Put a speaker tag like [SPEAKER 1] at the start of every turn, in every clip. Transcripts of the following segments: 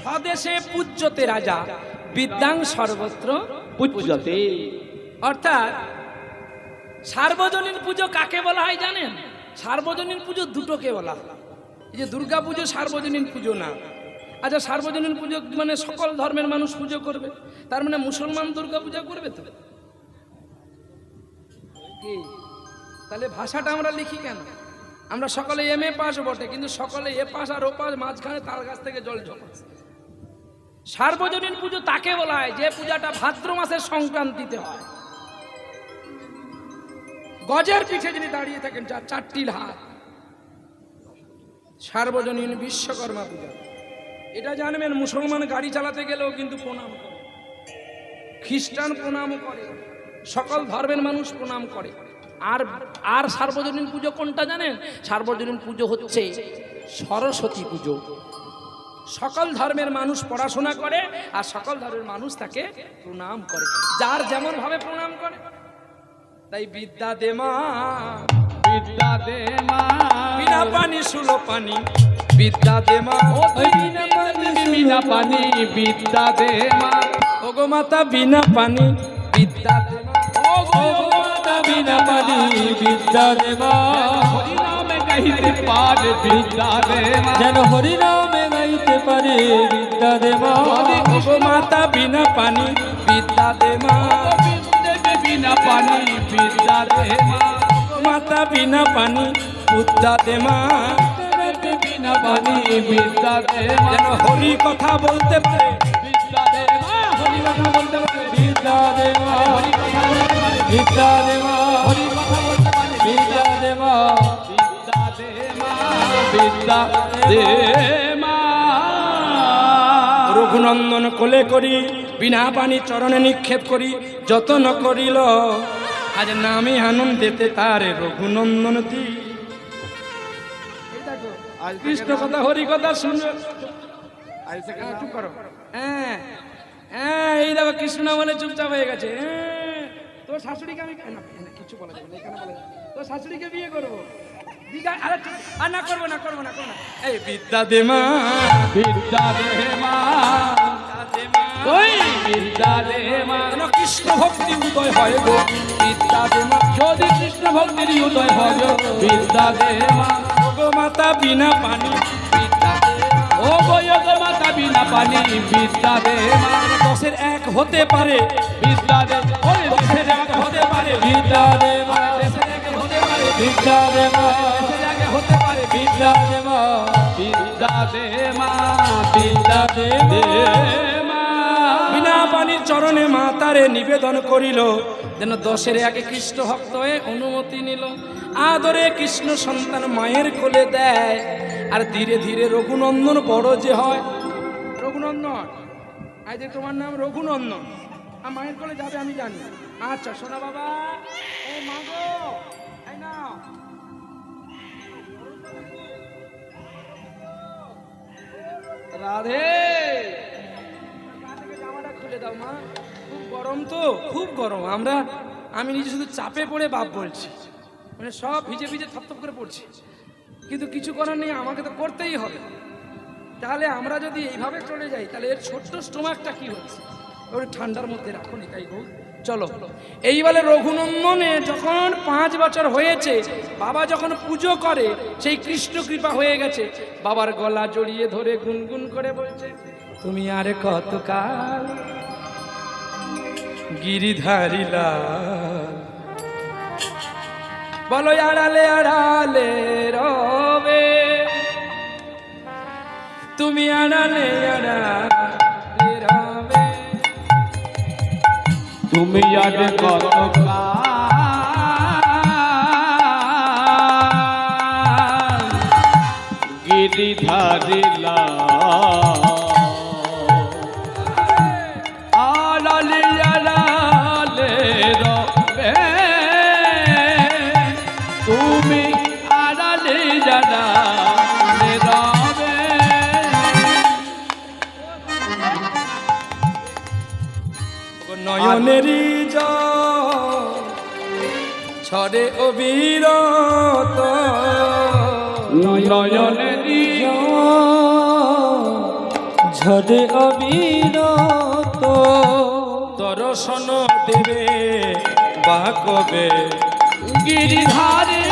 [SPEAKER 1] স্বদেশে পূজ্যতে রাজা বিদ্যাং সর্বত্র
[SPEAKER 2] পূজ্যতে।
[SPEAKER 1] অর্থাৎ সার্বজনীন পুজো কাকে বলা হয় জানেন? সার্বজনীন পুজো দুটোকে বলা হয়। এই যে দুর্গা পুজো সার্বজনীন পুজো না। আচ্ছা, সার্বজনীন পুজো মানে সকল ধর্মের মানুষ পুজো করবে, তার মানে মুসলমান দুর্গা পূজা করবে তো? কি তাহলে ভাষাটা আমরা লিখি কেন? আমরা সকলে এমএ পাস বটে, কিন্তু সকলে A pass R O pass, মাঝখানে তার কাছ থেকে জল জমা। সার্বজনীন পুজো তাকে বলা হয় যে পূজাটা ভাদ্র মাসের সংক্রান্তিতে হয়। গজের পিঠে যিনি দাঁড়িয়ে থাকেন, যার চারটি হাত, সার্বজনীন বিশ্বকর্মা পূজা। এটা জানবেন, মুসলমান গাড়ি চালাতে গেলেও কিন্তু প্রণাম করে, খ্রিস্টান প্রণাম করে, সকল ধর্মের মানুষ প্রণাম করে। আর আর সার্বজনীন পুজো কোনটা জানেন? সার্বজনীন পুজো হচ্ছে সরস্বতী পুজো। সকল ধর্মের মানুষ পড়াশোনা করে আর সকল ধর্মের মানুষ তাকে প্রণাম করে, যার যেমন ভাবে প্রণাম করে। তাই বিদ্যা দে মা,
[SPEAKER 2] বিদ্যা দে মা,
[SPEAKER 1] বিনা পানি সুলো পানি, বিদ্যা দে মা,
[SPEAKER 2] বিনা পানি বিনা পানি, বিদ্যা দে মা।
[SPEAKER 1] ওগো মাতা বিনা পানি, বিদ্যা দে মা,
[SPEAKER 2] ওগো মাতা বিনা পানি, বিদ্যা দে মা। হরি নামে গাইতে পারে, বিদ্যা দে মা। যেন হরি নামে গাইতে পারে, বিদ্যা দে মা।
[SPEAKER 1] ওগো মাতা বিনা পানি, বিদ্যা দে মা,
[SPEAKER 2] বিনা পানি, বিদ্যা দে মা।
[SPEAKER 1] মাতা বিনা পানি, বিদ্যা দে মা।
[SPEAKER 2] বিনা পানি, বিদ্যা দে মা।
[SPEAKER 1] যেন হরি কথা বলতে পারে,
[SPEAKER 2] বিদ্যা দে মা। হরি কথা বলতে পারে, বিদ্যা দে মা। হরি কথা বলতে পারে, বিদ্যা দে মা। হরি কথা বলতে পারে, বিদ্যা দে মা। বিদ্যা দে মা, বিদ্যা দে মা।
[SPEAKER 1] রঘুনন্দন কোলে করি, বিনা পানি চরণে নিক্ষেপ করি, যতন করিল আজ নামে আনন্দেতে তারে রঘুনন্দন দি। কৃষ্ণ কথা হরি কথা শুনবে, চুপ করো। হ্যাঁ হ্যাঁ, এই দেখো কৃষ্ণ না বলে চুপচাপ হয়ে গেছে। হ্যাঁ, তোর শাশুড়িকে আমি না, কিছু বলা যাবে না, এখানে বলা যাবে না। তোর শাশুড়িকে বিয়ে করবো, আরে আর না করবো না, করবো না, করবো না। এই বিদ্যা দে মা,
[SPEAKER 2] বিদ্যা দে মা, ওই বিদ্যা দে মা।
[SPEAKER 1] কৃষ্ণ ভক্তি উদয় হয় গো, বিদ্যা দে মা।
[SPEAKER 2] যদি কৃষ্ণ ভক্তির উদয় হয় গো, বিদ্যা দে মা।
[SPEAKER 1] গো মাতা বিনা পানি, বিদ্যা দে মা।
[SPEAKER 2] ও গো মাতা বিনা পানি, বিদ্যা দে মা।
[SPEAKER 1] দশের এক হতে পারে,
[SPEAKER 2] বিদ্যা দে। ওরে
[SPEAKER 1] দশের এক হতে পারে,
[SPEAKER 2] বিদ্যা দে মা।
[SPEAKER 1] দশের এক হতে পারে,
[SPEAKER 2] বিদ্যা দে মা।
[SPEAKER 1] দশের এক হতে পারে,
[SPEAKER 2] বিদ্যা দে মা। বিদ্যা দে মা, বিদ্যা দে মা।
[SPEAKER 1] বিনা পানির চরণে মা তারে নিবেদন করিল, যেন দশের একে কৃষ্ণ ভক্ত হয়ে অনুমতি নিল। আদরে কৃষ্ণ সন্তান মায়ের কোলে দেয়, আর ধীরে ধীরে রঘুনন্দন বড় যে হয়। রঘুনন্দন, আজ যে তোমার নাম রঘুনন্দন, আর মায়ের কোলে যাবে আমি জানি। আচ্ছা সোনা বাবা, ও মা গো, এই নাও। রাধে, জামাটা খুলে দাও মা, খুব গরম তো, খুব গরম। আমি নিজে শুধু চাপে পড়ে বাপ বলছি, মানে সব ভিজে ভিজে থপথপ করে পড়ছি, কিন্তু কিছু করার নেই, আমাকে তো করতেই হবে। তাহলে আমরা যদি এইভাবে চলে যাই, তাহলে এর ছোট্ট স্টোমাকটা কি হচ্ছে, ওর ঠান্ডার মধ্যে রাখো নি। তাই গো, চলো। এইবারে রঘুনন্দনে যখন 5 বছর হয়েছে, বাবা যখন পুজো করে, সেই কৃষ্ণ কৃপা হয়ে গেছে। বাবার গলা জড়িয়ে ধরে গুনগুন করে বলছে, তুমি আর কতকাল গিরিধারী লাল, বলো আড়ালে আড়ালে রবে, তুমি আড়ালে আড়ালে রবে,
[SPEAKER 2] তুমি আর কতকাল গিরিধারী লাল, আড়ালে আড়ালে রবে, তুমি আড়ালে আড়ালে রবে।
[SPEAKER 1] নয়নেরই জল ছড়ে অবিরত,
[SPEAKER 2] নয়নেরই ঝরে অবিরত
[SPEAKER 1] দর্শন দেবে বা কবে
[SPEAKER 2] গিরিধারী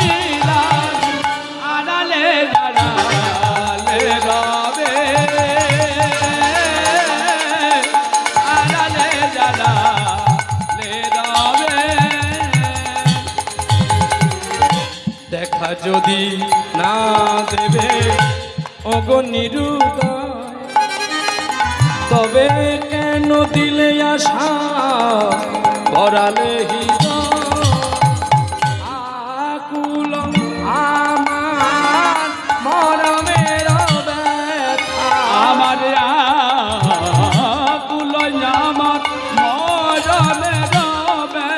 [SPEAKER 2] আড়ালে আড়ালে রবে আড়ালে আড়ালে রবে
[SPEAKER 1] দেখা যদি না দেবে ওগো নিরুদয় তবে কেন দিলে আশা করালে হৃদয় আকুল আমার মরমের ব্যথা
[SPEAKER 2] আমার আকুল আমার মরমে রবে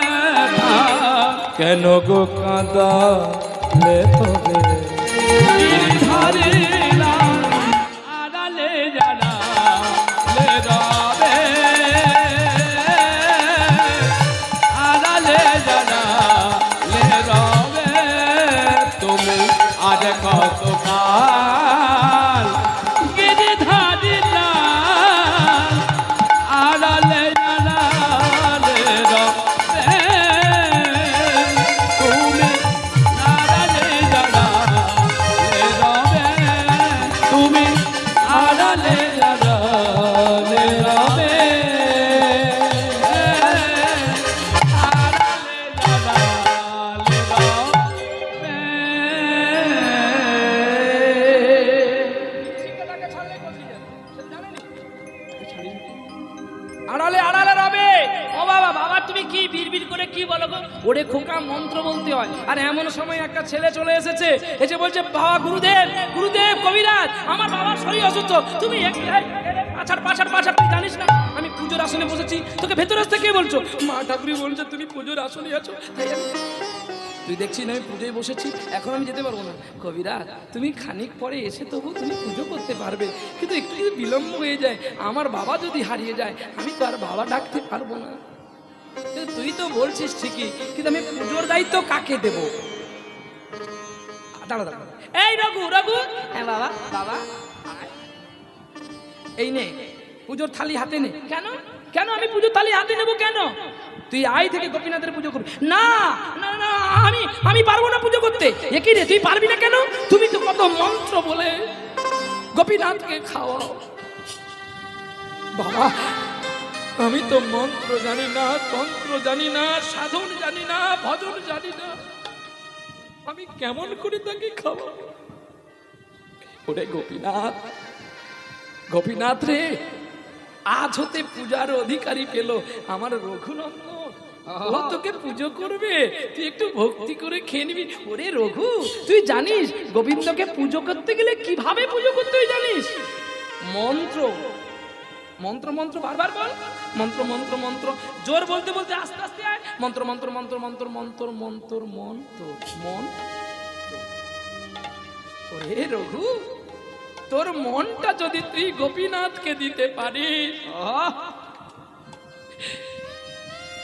[SPEAKER 1] কেন গো কাঁদালে তবে
[SPEAKER 2] গিরিধারী আড়ালে আড়ালে রবে আড়ালে আড়ালে রবে তুমি আজ কত কাল গিরিধারী আড়ালে আড়ালে রবে তুমি আড়ালে আড়ালে রবে তুমি আড়ালে আড়ালে রবে
[SPEAKER 1] আড়ালে আড়ালে রবে। ও বাবা, বাবা তুমি কি বিড়বিড় করে কি বলো গো? ওরে খোকা, মন্ত্র বলতে হয়। আর এমন সময় একটা ছেলে চলে এসেছে, এসে বলছে বাবা গুরুদেব, গুরুদেব কবিরাজ, আমার বাবার শরীর অসুস্থ, তুমি পাছাড় পাছাড় পাছাড়, তুই জানিস না আমি পুজোর আসনে বসেছি, তোকে ভেতরে আসতে কে বলছো? মা ঠাকুরি বলছে তুমি পুজোর আসনে আছো, তাই তুই দেখছিস না আমি পুজোয় বসেছি, এখন আমি যেতে পারবো না। কবিরাজ তুমি খানিক পরে এসে তবু তুমি পুজো করতে পারবে, কিন্তু একটু যদি বিলম্ব হয়ে যায়, আমার বাবা যদি হারিয়ে যায়, আমি তো আর বাবা ডাকতে পারবো না। কিন্তু তুই তো বলছিস ঠিকই, কিন্তু আমি পুজোর দায়িত্ব কাকে দেবো? দাঁড়া দাঁড়া, এই রঘু, রঘু, হ্যাঁ বাবা, বাবা এই নে পুজোর থালি হাতে নে। কেন কেন আমি পুজোর থালি হাতে নেবো কেন? তুই আই থেকে গোপীনাথের পুজো করবি। না না না, আমি পারবো না পুজো করতে। একই রে, তুই পারবি না কেন? তুমি তো কত মন্ত্র বলে গোপীনাথকে খাওয়াও। বাবা আমি তো মন্ত্র জানি না, তন্ত্র জানি না, সাধন জানি না, ভজন জানি না, আমি কেমন করে তাকে খাওয়াবো? ওরে গোপীনাথ, গোপীনাথ রে, আজ হতে পূজার অধিকারী পেল আমার রঘুনন্দন, ও তোকে পুজো করবে, তুই একটু ভক্তি করে খেয়ে নিবি। ওরে রঘু, তুই জানিস গোবিন্দকে পুজো করতে গেলে কিভাবে পুজো করতে হয় জানিস? মন্ত্র মন্ত্র মন্ত্র, বারবার বল মন্ত্র মন্ত্র মন্ত্র, জোর বলতে বলতে আস্তে আস্তে আয়, মন্ত্র মন্ত্র মন্ত্র মন্ত্র মন্ত্র মন্ত্র মন্ত্র মন। ওরে রঘু, তোর মনটা যদি তুই গোপীনাথকে দিতে পারিস,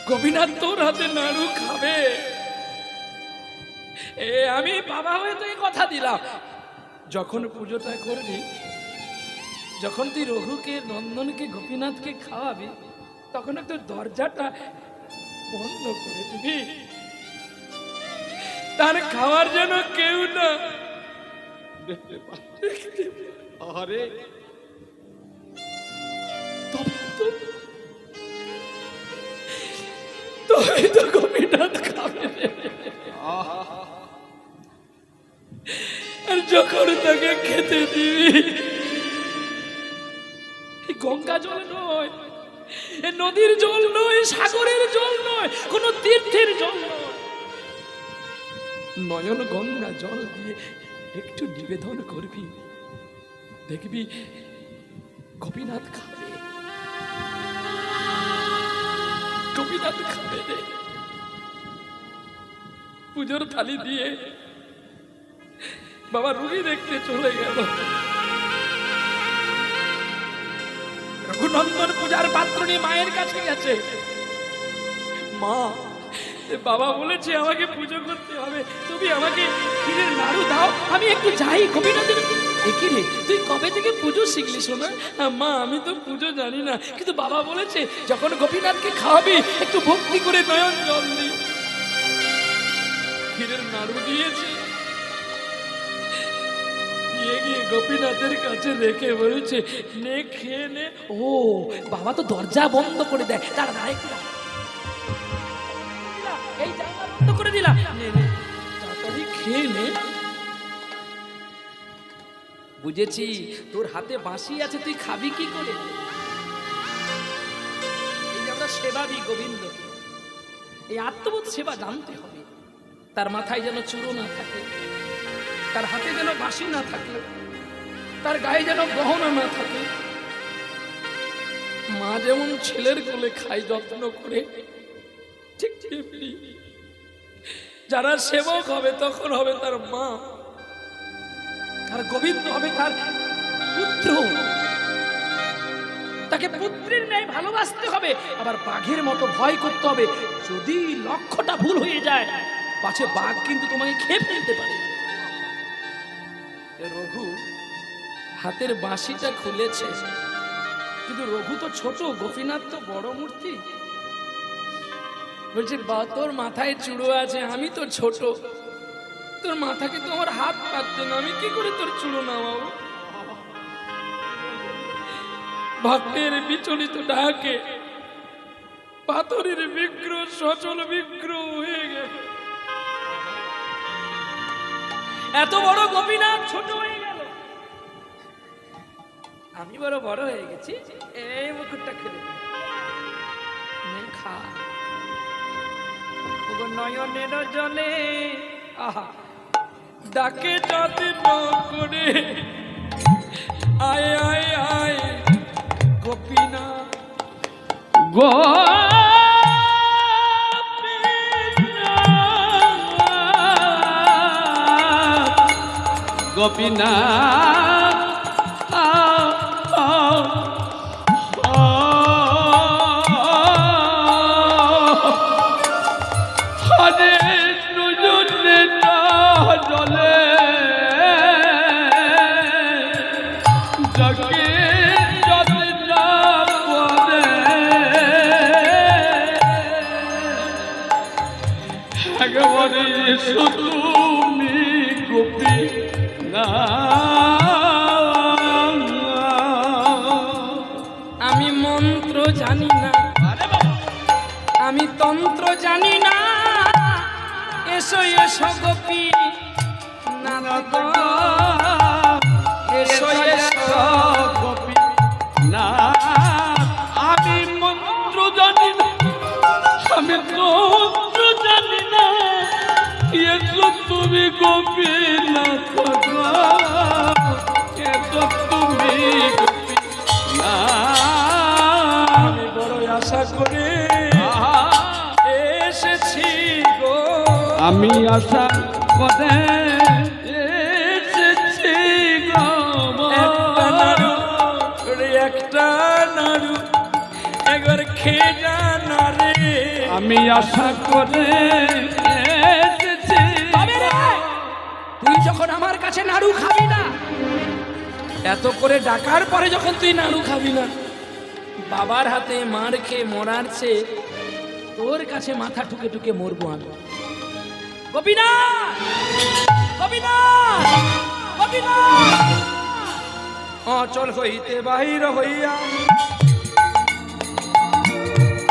[SPEAKER 1] গোপীনাথ তোর হাতে নাড়ু খাবে। আমি বাবা হয়ে তোকে কথা দিলাম, যখন পুজোটা করবি, যখন তুই রঘুকে, নন্দনকে, গোপীনাথকে খাওয়াবি, তখন তোর দরজাটা বন্ধ করে দিবি, তার খাওয়ার যেন কেউ না
[SPEAKER 2] আরে
[SPEAKER 1] তবে তো গোপীনাথ খাবে। আর যখন তাকে খেতে দিবি, গঙ্গা জল নয়, নদীর জল নয়, সাগরের জল নয়, কোন তীর্থের জল নয়, নয়ন গঙ্গা জল দিয়ে একটু নিবেদন করবি, দেখবি গোপীনাথ খাবে, গোপীনাথ খাবে রে। পুজোর থালি দিয়ে বাবা রুগী দেখতে চলে গেল। রঘুনন্দন পূজার পাত্র নিয়ে মায়ের কাছে গেছে। মা, বাবা বলেছে আমাকে পুজো করতে হবে, তুমি আমাকে ক্ষীরের নাড়ু দাও, আমি একটু যাই গোপীনাথের একই রে, তুই কবে থেকে পুজো শিখলি শোনা? মা আমি তো পুজো জানি না, কিন্তু বাবা বলেছে যখন গোপীনাথকে খাওয়াবি একটু ভক্তি করে নয়ন জল দি। ক্ষীরের নাড়ু দিয়েছে, গিয়ে গিয়ে গোপীনাথের কাছে রেখে বলছে নে খেয়ে নে। ও বাবা তো দরজা বন্ধ করে দেয়, দাঁড়া দাঁড়া একটু দাঁড়া। এই জানলা বন্ধ করে দিলাম, নে নে তাড়াতাড়ি খেয়ে নে। বুঝেছি, তোর হাতে বাঁশি আছে, তুই খাবি কি করে? এই যে আমরা সেবা দিই গোবিন্দকে, এই আত্মবোধ সেবা জানতে হবে। তার মাথায় যেন চূড়ো না থাকে, তার হাতে যেন বাঁশি না থাকে, তার গায়ে যেন গহনা না থাকে। মা যেমন ছেলের কোলে খায় যত্ন করে, ঠিক তেমনি যারা সেবক হবে তখন হবে তার মা, আর গোবিন্দ হবে তার পুত্র। তাকে পুত্রের ন্যায় ভালোবাসতে হবে, আবার বাঘের মতো ভয় করতে হবে। যদি লক্ষ্যটা ভুল হয়ে যায়, পাছে বাঘ কিন্তু তোমাকে খেয়ে ফেলতে পারে। রঘু হাতের বাঁশিটা খুলেছে, কিন্তু রঘু তো ছোট, গোপীনাথ তো বড় মূর্তি। বলছে বা তোর মাথায় চূড়ো আছে, আমি তো ছোট, তোর মাথাকে তো আমার হাত পাচ্ছে না, আমি কি করে তোর চূড়ো নামাবো? ভক্তের বিচলিত ডাকে পাথরের বিগ্রহ সচল বিগ্রহ হয়ে গেল। এত বড় গোপীনাথ ছোট হয়ে গেল, আমি বড় বড় হয়ে গেছি। এই মুকুটটা খুলে নে, খা। নয়নের জলে আহা ডাকে যাতে করে, আয় আয় আয় গোপীনাথ
[SPEAKER 2] গোপীনাথ হরে নুজুরে জলে জগে যদি পরে একবারে তুমি গোপী না।
[SPEAKER 1] আমি মন্ত্র জানি না, আমি তন্ত্র জানি না, এসো এসো গোপী নাথ, এসো এসো
[SPEAKER 2] গোপী না। আমি মন্ত্র জানি না, আমি তন্ত্র জানি না, এসো তুমি গোপী না, এসো তুমি গোপী না।
[SPEAKER 1] আমি বড় আশা করে এসেছি গো,
[SPEAKER 2] আমি আশা করে এসেছি গো।
[SPEAKER 1] একটা নাড়ু রে, একটা নাড়ু একবার খেয়ে যা না রে।
[SPEAKER 2] আমি আশা করে এসেছি।
[SPEAKER 1] তবে রে, তুই যখন আমার কাছে নাড়ু খাবি না, এত করে ডাকার পরে যখন তুই নাড়ু খাবি না, বাবার হাতে মার খেয়ে মরার চেয়ে তোর কাছে মাথা ঠুকে ঠুকে মরবো আমি। গোপীনাথ, গোপীনাথ, গোপীনাথ। অচল হইতে বাহির হইয়া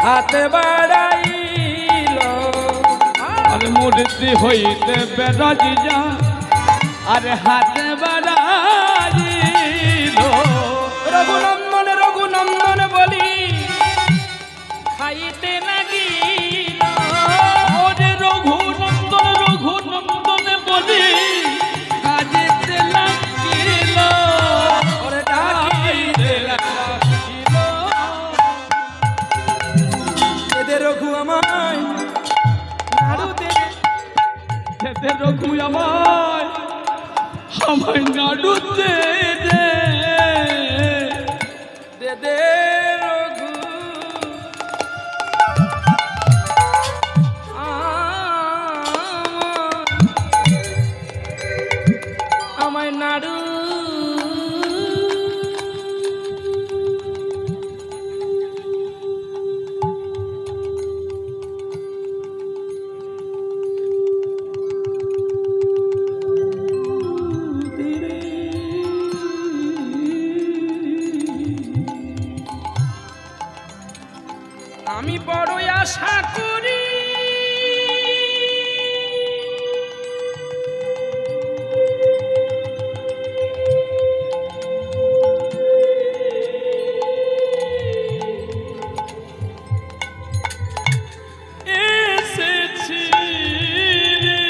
[SPEAKER 1] হাতে বাড়াইল,
[SPEAKER 2] আর মূর্তি হইতে বেরাজিয়া, আর হাতে বাড়াইল।
[SPEAKER 1] রঘুনন্দন রঘুনন্দন বলি খাইতে লাগিল,
[SPEAKER 2] ওরে রঘুনন্দন রঘুনন্দন বলি খাইতে লাগিল।
[SPEAKER 1] ওরে ডাকিতে
[SPEAKER 2] লাগিল।
[SPEAKER 1] এদের রঘু আমায় নাড়ু দে,
[SPEAKER 2] খেতে রঘু আমায় আমায় নাড়ু দে দে।
[SPEAKER 1] দে দে রঘু আমায় নাড়ু আমি বড়ই আশা করি
[SPEAKER 2] এসেছি রে,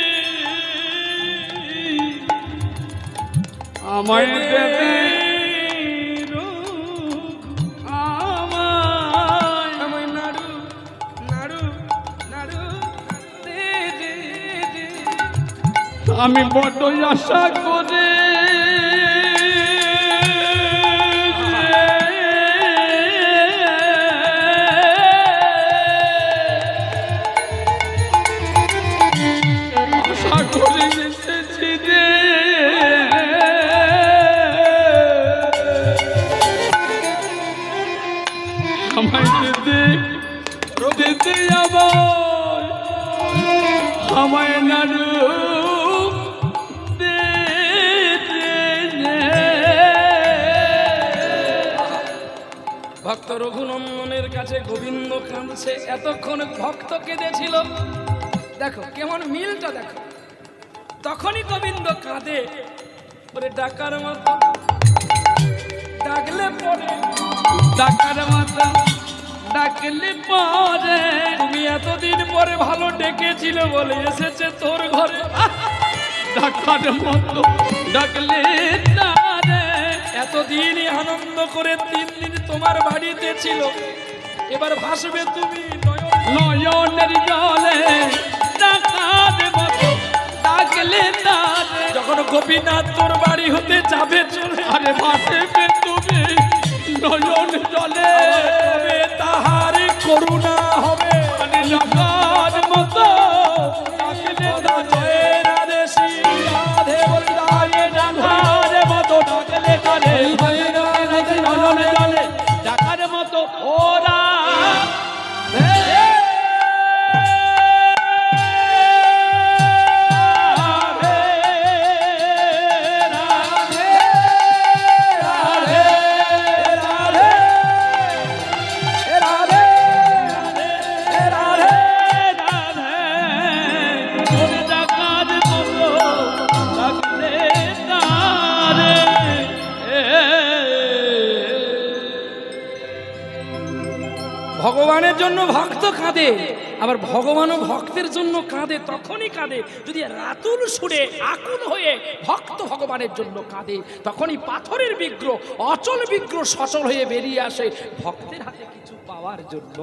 [SPEAKER 2] আমায় দেবে আমায়,
[SPEAKER 1] আমায় নাড়ু নাড়ু নাড়ু দে দে দে।
[SPEAKER 2] আমি বড় আশা করে আশা করে এসেছি রে, আমায় দিতে দিতে আমায়, আমায় নাড়ু দে দে দে।
[SPEAKER 1] ভক্ত রঘুনন্দনের কাছে গোবিন্দ কাঁদছে, এতক্ষণ ভক্ত কেঁদেছিল। দেখো কেমন মিলটা দেখো। তখনই গোবিন্দ কাঁদে, ওরে ডাকার মতো ডাকলে পরে,
[SPEAKER 2] ডাকার মাথা ডাকলে পরে,
[SPEAKER 1] তুমি এতদিন পরে ভালো ডেকেছিল বলে এসেছে তোর ঘরে।
[SPEAKER 2] ডাকার মতো ডাকলে তারে,
[SPEAKER 1] এতদিনই আনন্দ করে 3 দিন তোমার বাড়িতে ছিল, এবার ভাসবে তুমি
[SPEAKER 2] নয়নের জলে ডাকার মতো ডাকলে তারে,
[SPEAKER 1] যখন গোপীনাথ তোর বাড়ি হতে যাবে চলে,
[SPEAKER 2] আরে ভাসবে তুমি নয়ন জলে,
[SPEAKER 1] তবে তাহার করুণা হবে।
[SPEAKER 2] আরে ডাকার মতো ডাকলে তারে,
[SPEAKER 1] রাধে শ্রী রাধে বলি রাধে
[SPEAKER 2] ডাকার মতো ডাকলে তারে, নয়ন জলে ডাকার মতো ওরা
[SPEAKER 1] ভগবানের জন্য ভক্ত কাঁদে, আবার ভগবানও ভক্তের জন্য কাঁদে। তখনই কাঁদে যদি রাতুল সুরে আকুল হয়ে ভক্ত ভগবানের জন্য কাঁদে, তখনই পাথরের বিগ্রহ অচল বিগ্রহ সচল হয়ে বেরিয়ে আসে ভক্তের হাতে কিছু পাওয়ার জন্য।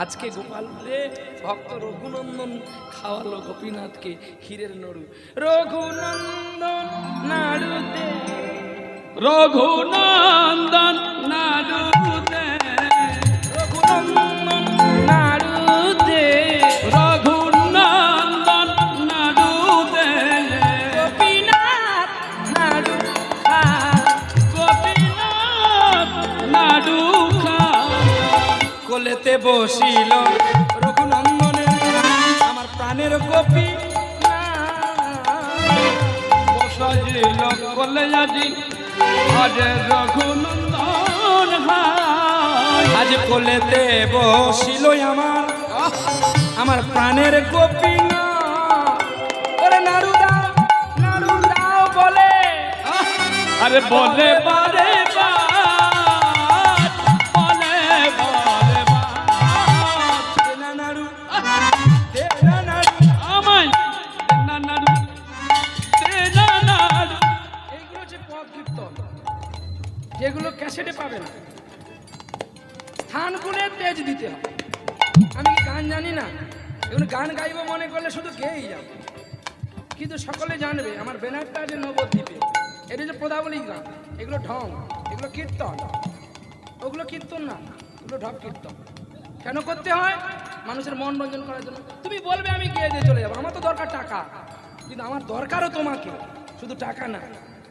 [SPEAKER 1] আজকে গোপালপুরে ভক্ত রঘুনন্দন খাওয়ালো গোপীনাথকে ক্ষীরের নড়ু। রঘুনন্দন নাড়ু দে,
[SPEAKER 2] রঘুনন্দন নাড়ু দে,
[SPEAKER 1] রঘুনন্দন নাড়ু দে,
[SPEAKER 2] রঘুনন্দন নাড়ু দে,
[SPEAKER 1] গোপীনাথ নাড়ু খা,
[SPEAKER 2] গোপীনাথ নাড়ু খা,
[SPEAKER 1] কোলেতে বসিল রঘুনন্দনের আমার প্রাণের গোপী
[SPEAKER 2] বসাইল কলে আজি আরে রঘুনন্দন হায়,
[SPEAKER 1] আজ কোলেতে বসিল আমার আমার প্রাণের গোপী ওরে নাড়ু দাও বলে,
[SPEAKER 2] আরে বলে বারে বার, বলে বারে বার,
[SPEAKER 1] দে না নাড়ু, দে না নাড়ু।
[SPEAKER 2] আমায় না নাড়ু দে না নাড়ু।
[SPEAKER 1] এইগুলো হচ্ছে পদ কীর্তন, যেগুলো ক্যাসেটে পাবে না। স্থান গুণে তেজ দিতে হবে। আমি কি গান জানি না? এগুলো গান গাইব মনে করলে শুধু গেয়েই যাব, কিন্তু সকলে জানবে আমার ব্যানারটা আছে নবদ্বীপে। এটা হচ্ছে পদাবলী গান, এগুলো ঢং, এগুলো কীর্তন। ওগুলো কীর্তন না, ওগুলো ঢপ কীর্তন। কেন করতে হয়? মানুষের মন রঞ্জন করার জন্য। তুমি বলবে আমি গিয়ে দিয়ে চলে যাবো, আমার তো দরকার টাকা, কিন্তু আমার দরকারও তোমাকে, শুধু টাকা না।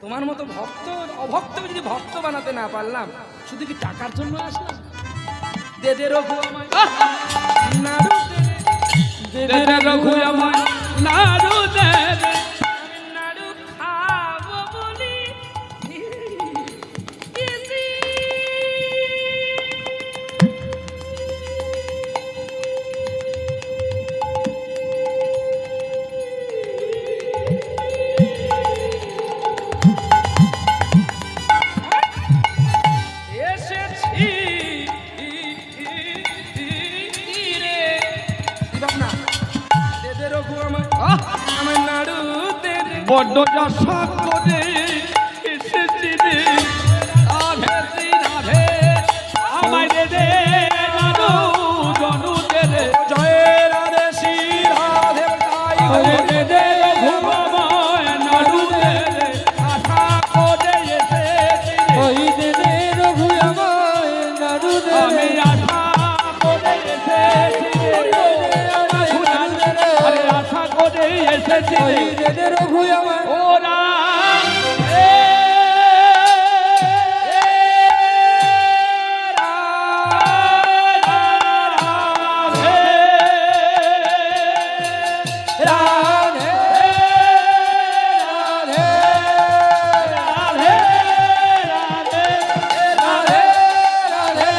[SPEAKER 1] তোমার মতো ভক্ত অভক্তকে যদি ভক্ত বানাতে না পারলাম, শুধু কি টাকার জন্য আসলাম? দে দে রঘু আমায় নাড়ু দে,
[SPEAKER 2] দে রে রঘু আমায় নাড়ু দে রে,
[SPEAKER 1] আমি নাড়ু খাবো বলি
[SPEAKER 2] বড্ড আশা করে এসেছি রে রাধে শ্রী রাধে আমায় দে দে জানু জনু দে রে
[SPEAKER 1] জয় রাধে শ্রী রাধে
[SPEAKER 2] আরে দে দে ঘুমায় নাড়ু দে রে আশা করে এসেছি রে
[SPEAKER 3] ওই দে দে রঘু আমায় নাড়ু দে
[SPEAKER 2] আমি আশা করে এসেছি রে আরে আশা করে এসেছি
[SPEAKER 3] ওই
[SPEAKER 2] রে
[SPEAKER 3] দে দে রঘু আমায়
[SPEAKER 2] ওরা
[SPEAKER 3] রাধে রাধে রাধে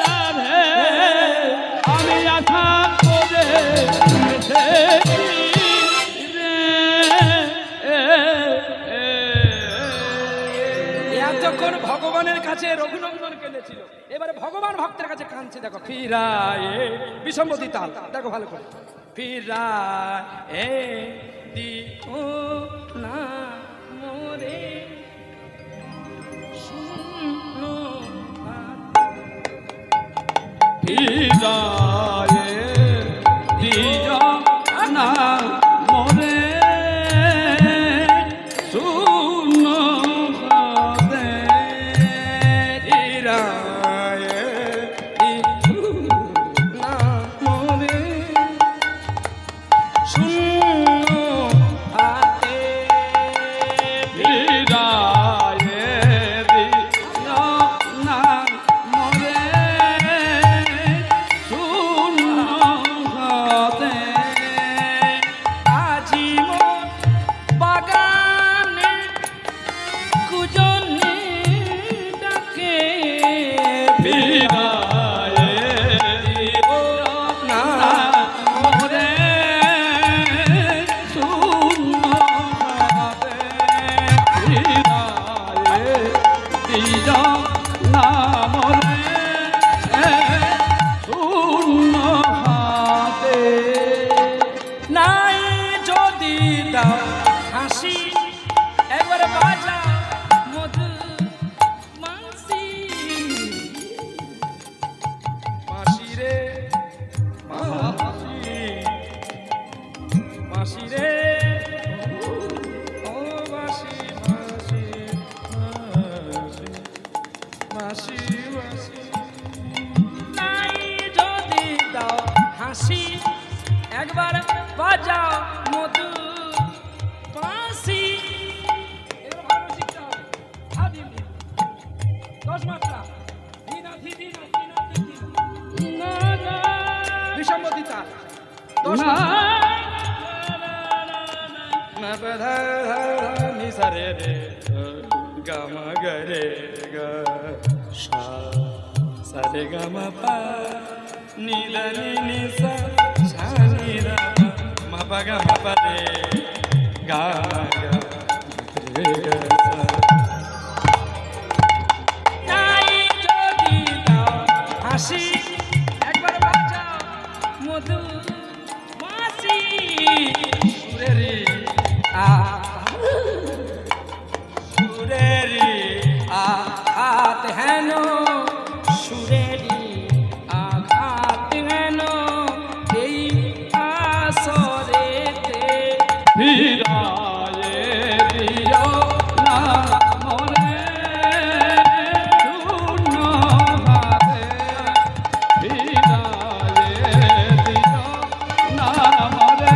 [SPEAKER 3] রাধে
[SPEAKER 2] আমি আশা করে এসেছি
[SPEAKER 1] এতক্ষণ ভগবানের কাছে রঘুনন্দন কেঁদেছিল, এবারে ভগবান ভক্তের কাছে কাঁদছে। দেখো ফিরায়ে বিষম্বতী তাল, দেখো ভালো করে। ফিরায়ে দিও না মোরে শূন্য হাতে।
[SPEAKER 2] হৃদয়ে দিও না মোরে শূন্য হাতে।
[SPEAKER 1] ফিরায়ে দিও না মোরে শূন্য হাতে।
[SPEAKER 2] হৃদয়ে দিও না মোরে শূন্য হাতে।
[SPEAKER 1] আজি মোর বাগানে কুজনে ডাকে।
[SPEAKER 2] হৃদয়ে দিও না মোরে শূন্য হাতে। হৃদয়ে দিও না মোরে শূন্য হাতে।
[SPEAKER 1] নাই যদি দাও হাসি, একবার বাজা মধু মাসি। মাসি রে মাসি, মাসি রে ও মাসি মাসি মাসি মাসি। নাই যদি দাও হাসি, একবার বাজাও মধু বাঁশি। এবার ভালো শিখতে হবে। আদি নি। 10 মাত্রা। ধীনা ধি ধীনা ধীনা ধি ধীনা।
[SPEAKER 2] না না
[SPEAKER 1] বিষম্বতী তাল। 10
[SPEAKER 2] না
[SPEAKER 1] না পা ধা ধা ধা নি সা রে রে গা মা গা রে গা সা সা রে গা মা পা নি লা নি নি সা সা নি রা মা পা গা মা পা রে গা গা রে গা সা। নাই যদি দাও হাসি, একবার বাজাও মধু মাসি। সুরেরি সুরেরি আঘাত হেন, সুরেরি আঘাত হেন এই আসরেতে।
[SPEAKER 2] হৃদয়ে দিও না মোরে শূন্য হাতে। হৃদয়ে দিও না মোরে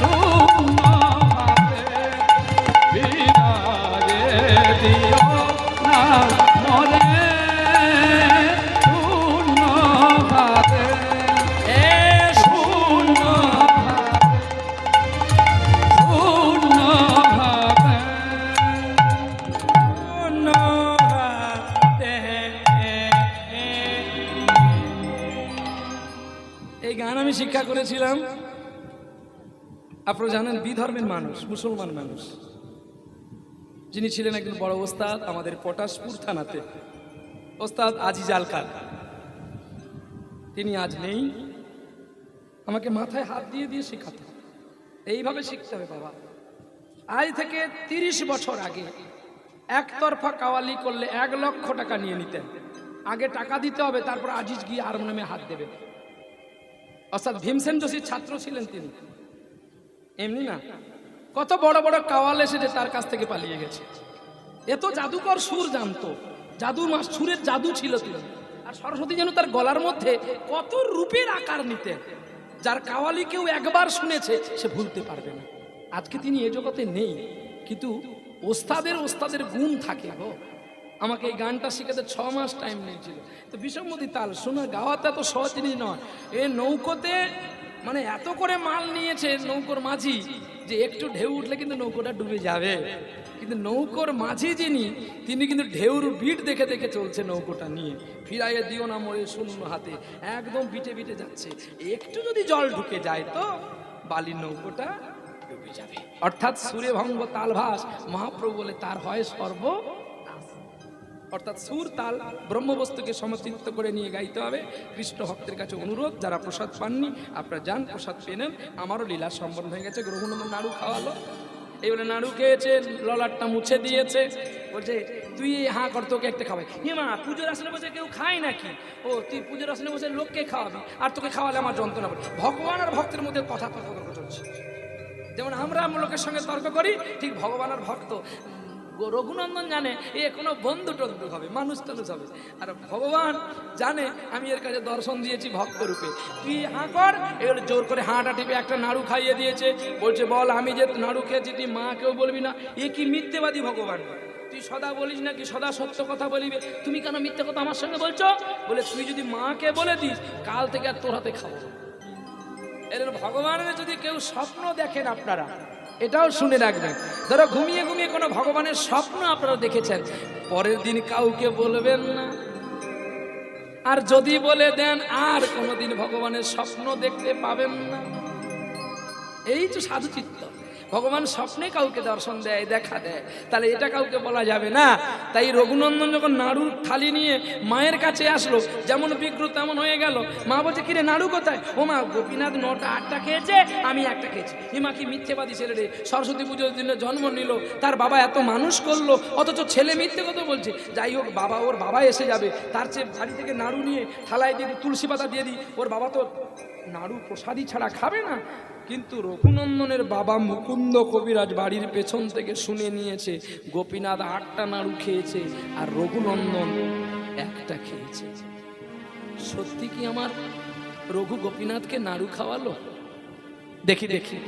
[SPEAKER 2] শূন্য হাতে। হৃদয়ে দিও না মোরে শূন্য হাতে।
[SPEAKER 1] এ শূন্য
[SPEAKER 2] শূন্য হাতে।
[SPEAKER 1] শূন্য হাতে। এই গান আমি শিক্ষা করেছিলাম, আপনারা জানেন বিধর্মের মানুষ, মুসলমান মানুষ, যিনি ছিলেন একজন বড় ওস্তাদ আমাদের পটাশপুর থানাতে, ওস্তাদ আজিজ আলকার। তিনি আজ নেই, আমাকে মাথায় হাত দিয়ে দিয়ে শেখাতেন। এইভাবে শিখতে হবে বাবা। আজ থেকে 30 বছর আগে একতরফা কাওয়ালি করলে 1 লক্ষ টাকা নিয়ে নিতেন। আগে টাকা দিতে হবে, তারপর আজিজ গিয়ে হারমোনিয়ামে হাত দেবে। অর্থাৎ ভীমসেন যোশীর ছাত্র ছিলেন তিনি, এমনি না। কত বড় বড় কাওয়াল এসেছে তার কাছ থেকে পালিয়ে গেছে। এত জাদুকর সুর জানতো, সুরের জাদু ছিল তিনি। আর সরস্বতী যেন তার গলার মধ্যে কত রূপের আকার নিতেন, যার কাওয়ালি কেউ একবার শুনেছে সে ভুলতে পারবে না। আজকে তিনি এ জগতে নেই, কিন্তু ওস্তাদের গুণ থাকে গো। আমাকে এই গানটা শিখাতে 6 মাস টাইম নিয়েছিল। তো বিষমতি তাল শোনা গাওয়াটা তো সহজ জিনিস নয়। এ নৌকোতে মানে এত করে মাল নিয়েছে নৌকোর মাঝি, যে একটু ঢেউ উঠলে কিন্তু নৌকোটা ডুবে যাবে। কিন্তু নৌকোর মাঝি যিনি, তিনি কিন্তু ঢেউর বিট দেখে দেখে চলছে নৌকোটা নিয়ে। ফিরাইয়ে দিও না মোরে শূন্য হাতে, একদম বিটে বিটে যাচ্ছে। একটু যদি জল ঢুকে যায় তো বালির নৌকোটা ডুবে যাবে। অর্থাৎ সুরে ভঙ্গ তালভাস মহাপ্রভু বলে তার হয় সর্ব। অর্থাৎ সুর তাল ব্রহ্মবস্তুকে সমর্থিত করে নিয়ে গাইতে হবে। কৃষ্ণ ভক্তের কাছে অনুরোধ, যারা প্রসাদ পাননি আপনারা যান, প্রসাদ পেয়ে নেন। আমারও লীলা সম্বন্ধ হয়ে গেছে। রঘুনন্দন নাড়ু খাওয়ালো, এই বলে নাড়ু খেয়েছে, ললাটটা মুছে দিয়েছে। বলছে তুই হাঁ কর, তোকে একটা খাওয়াই। মা পুজোর আসনে বসে কেউ খায় নাকি? ও তুই পুজোর আসনে বসে লোককে খাওয়াবি, আর তোকে খাওয়ালে আমার যন্ত্রণা পড়ে। ভগবান আর ভক্তের মধ্যে কথা তর্ক চলছে। যেমন আমরা লোকের সঙ্গে তর্ক করি, ঠিক ভগবান আর ভক্ত। রঘুনন্দন জানে এ কোনো বন্ধু টন্ধু হবে, মানুষ টানুষ হবে। আর ভগবান জানে আমি এর কাছে দর্শন দিয়েছি ভক্ত রূপে। তুই হাঁ কর, এগুলো জোর করে হাঁটা টিপে একটা নাড়ু খাইয়ে দিয়েছে। বলছে বল আমি যে নাড়ু খেয়েছি তুই মা কেউ বলবি না। এ কি মিথ্যেবাদী ভগবান? তুই সদা বলিস নাকি সদা সত্য কথা বলিবে, তুমি কেন মিথ্যে কথা আমার সঙ্গে বলছো? বলে তুই যদি মাকে বলে দিস কাল থেকে আর তোর হাতে খাবো। এর ভগবানের যদি কেউ স্বপ্ন দেখেন আপনারা, এটাও শুনে রাখবেন। ধরো ঘুমিয়ে ঘুমিয়ে কোনো ভগবানের স্বপ্ন আপনারা দেখেছেন, পরের দিন কাউকে বলবেন না। আর যদি বলে দেন আর কোনোদিন ভগবানের স্বপ্ন দেখতে পাবেন না। এই তো সাধু চিত্ত। ভগবান স্বপ্নে কাউকে দর্শন দেয়, দেখা দেয়, তাহলে এটা কাউকে বলা যাবে না। তাই রঘুনন্দন যখন নাড়ুর থালি নিয়ে মায়ের কাছে আসলো, যেমন বিগ্রহ তেমন হয়ে গেল। মা বলছে কিরে নাড়ু কোথায়? ও মা গোপীনাথ 9টা 8টা খেয়েছে, আমি একটা খেয়েছি। মা কি মিথ্যেবাদী ছেলে রে, সরস্বতী পুজোর দিনে জন্ম নিল, তার বাবা এত মানুষ করলো, অথচ ছেলে মিথ্যে কথা বলছে। যাই হোক বাবা, ওর বাবা এসে যাবে, তার চেয়ে বাড়ি থেকে নাড়ু নিয়ে থালায় দিয়ে তুলসী পাতা দিয়ে দিই, ওর বাবা তো নাড়ু প্রসাদী ছাড়া খাবে না। কিন্তু রঘুনন্দনের বাবা মুকুন্দ কবিরাজ বাড়ির পেছন থেকে শুনে নিয়েছে গোপীনাথ 8টা নাড়ু খেয়েছে আর রঘুনন্দন একটা খেয়েছে। সত্যি কি আমার রঘু গোপীনাথকে নাড়ু খাওয়ালো? দেখি দেখি।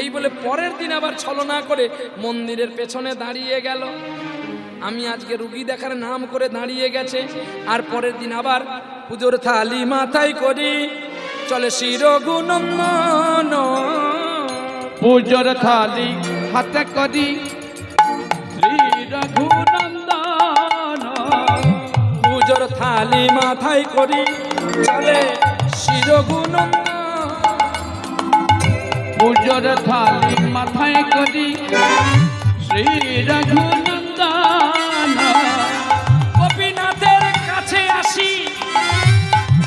[SPEAKER 1] এই বলে পরের দিন আবার ছলনা করে মন্দিরের পেছনে দাঁড়িয়ে গেল। আমি আজকে রুগী দেখার নাম করে দাঁড়িয়ে গেছে। আর পরের দিন আবার পুজোর থালি মাথায় করি চলে শ্রী রঘুনন্দন।
[SPEAKER 2] পুজোর থালি হাতে করি শ্রী রঘুনন্দন।
[SPEAKER 1] পুজোর থালি মাথায় করি চলে শ্রী রঘুনন্দন।
[SPEAKER 2] পুজোর থালি মাথায় করি শ্রী রঘুনন্দন।
[SPEAKER 1] গোপীনাথের কাছে আসি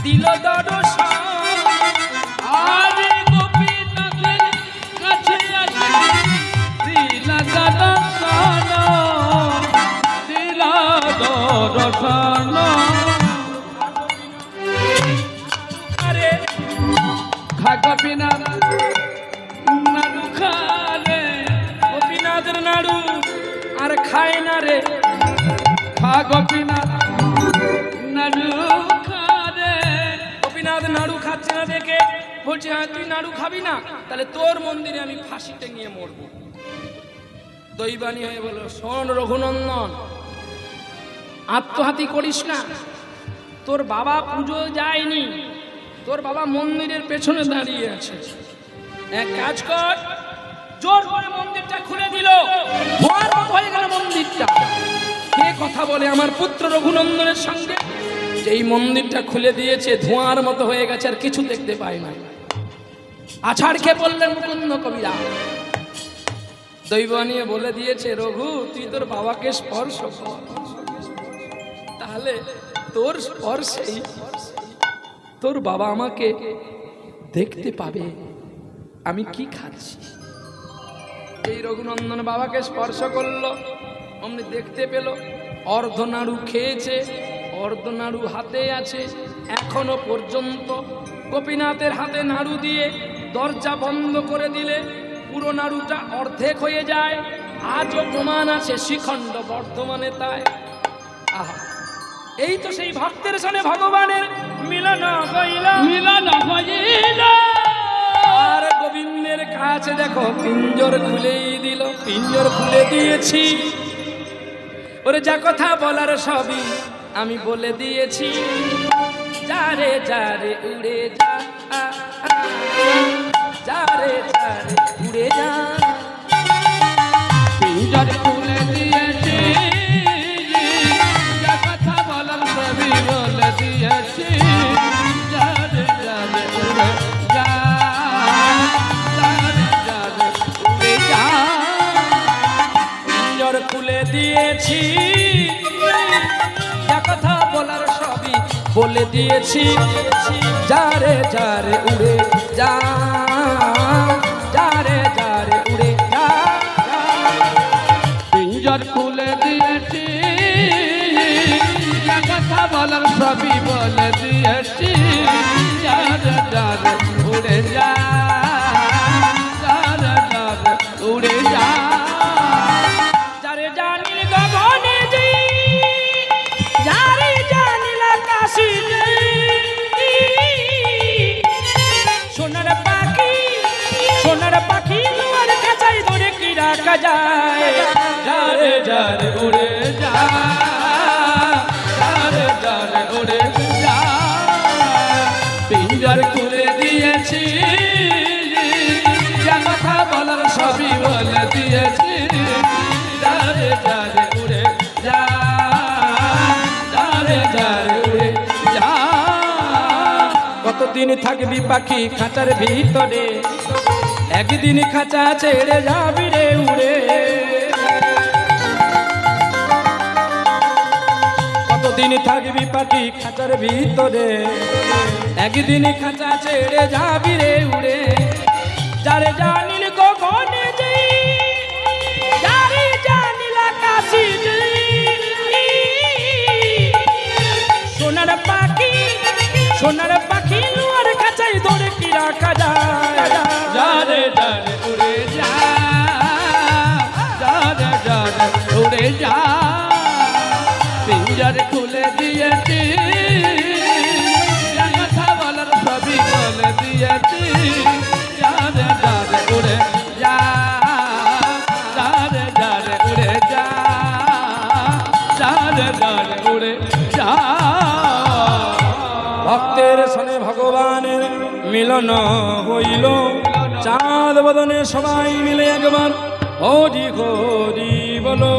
[SPEAKER 1] দিল দর্শন।
[SPEAKER 2] আরে গোপীনাথের কাছে আসি দিল দর্শন, দিল দর্শন।
[SPEAKER 1] আরে
[SPEAKER 2] খা গোপীনাথ নাড়ু খা রে,
[SPEAKER 1] গোপীনাথের নাড়ু আর খায় না রে।
[SPEAKER 2] খা গোপীনাথ নাড়ু খা রে।
[SPEAKER 1] গোপীনাথ নাড়ু খাচ্ছে না দেখে বলছে হ্যাঁ তুই নাড়ু খাবি না, তাহলে তোর মন্দিরে আমি ফাঁসি টেঙিয়ে মরবো। দৈবানী হয়ে বলল শোন রঘুনন্দন, আত্মহাতি করিস না। তোর বাবা পুজো যায়নি, তোর বাবা মন্দিরের পেছনে দাঁড়িয়ে আছে। এক কাজ কর, জোর করে মন্দিরটা খুলে দিল, ধোঁয়ার মতো হয়ে গেল মন্দিরটা। কে কথা বলে আমার পুত্র রঘুনন্দনের সঙ্গে? যেই মন্দিরটা খুলে দিয়েছে ধোঁয়ার মতো হয়ে গেছে, আর কিছু দেখতে পাই না। আছাড় খেয়ে বললেন মুকুন্দ কবিরা। দৈব নিয়ে বলে দিয়েছে রঘু তুই তোর বাবাকে স্পর্শ কর, তাহলে তোর স্পর্শেই তোর বাবা আমাকে দেখতে পাবে আমি কি খাচ্ছি। এই রঘুনন্দন বাবাকে স্পর্শ করলো, অমনি দেখতে পেল অর্ধনাড়ু খেয়েছে, অর্ধনাড়ু হাতে আছে। এখনো পর্যন্ত গোপীনাথের হাতে নাড়ু দিয়ে দরজা বন্ধ করে দিলে পুরো নাড়ুটা অর্ধেক হয়ে যায়। আজও প্রমাণ আছে শিখণ্ড বর্ধমানে তাই। আহা, এই তো সেই ভক্তের সনে ভগবানের মিলন হইল,
[SPEAKER 2] মিলন হইল।
[SPEAKER 1] আর গোবিন্দের কাছে দেখো পিঞ্জর খুলেই দিল, পিঞ্জর খুলে দিয়েছি। ওরে যা কথা বলার সবই আমি বলে দিয়েছি। যারে যারে উড়ে যা, যারে যারে উড়ে যা।
[SPEAKER 2] পিঞ্জর খুলে দিয়েছি, যা কথা বলার সবই বলে দিয়েছি। যারে যারে উড়ে যা, যারে যারে উড়ে যা।
[SPEAKER 1] পিঞ্জর খুলে দিয়েছি, যা কথা বলার সবই বলে দিয়েছি। যারে যারে উড়ে যা, যারে যারে উড়ে যা।
[SPEAKER 2] পিঞ্জর খুলে দিয়েছি, যা কথা বলার সবই বলে দিয়েছি। যারে যারে উড়ে যা, যারে যারে উড়ে যা।
[SPEAKER 1] যারে জানিল গগনে যে, যারে জানিল আকাশে যে, সোনার পাখি, সোনার পাখি লোয়ার কাছাই ধরে কি রাখা যায়।
[SPEAKER 2] যারে যারে উড়ে যা, যারে যারে উড়ে যা। পিঞ্জর খুলে দিয়েছি, যা কথা বলার সবই বলে দিয়েছি। যারে যারে উড়ে যা, যারে যারে উড়ে যা।
[SPEAKER 1] কতদিন থাকবি পাখি খাঁচার ভিতরে, একদিন খাঁচা ছেড়ে যাবি রে উড়ে। কতদিন থাকবি পাখি খাঁচার ভিতরে, একদিন খাঁচা ছেড়ে যাবি রে উড়ে। যারে জানিল গগনে যে, যারে জানিল আকাশে যে, সোনার পাখি, সোনার পাখি লোয়ার কাছাই ধরে কি রাখা যায়।
[SPEAKER 2] যারে যারে উড়ে যা, যারে যারে উড়ে যা। পিঞ্জর খুলে দিয়েছি, যা কথা বলার সবই বলে দিয়েছি। যারে যারে উড়ে যা, যারে যারে উড়ে যা, যারে যারে উড়ে যা।
[SPEAKER 1] ভক্তের সনে ভগবানের মিলন হইল, চাঁদ বদনে সবাই মিলে একবার হরি হরি বলো।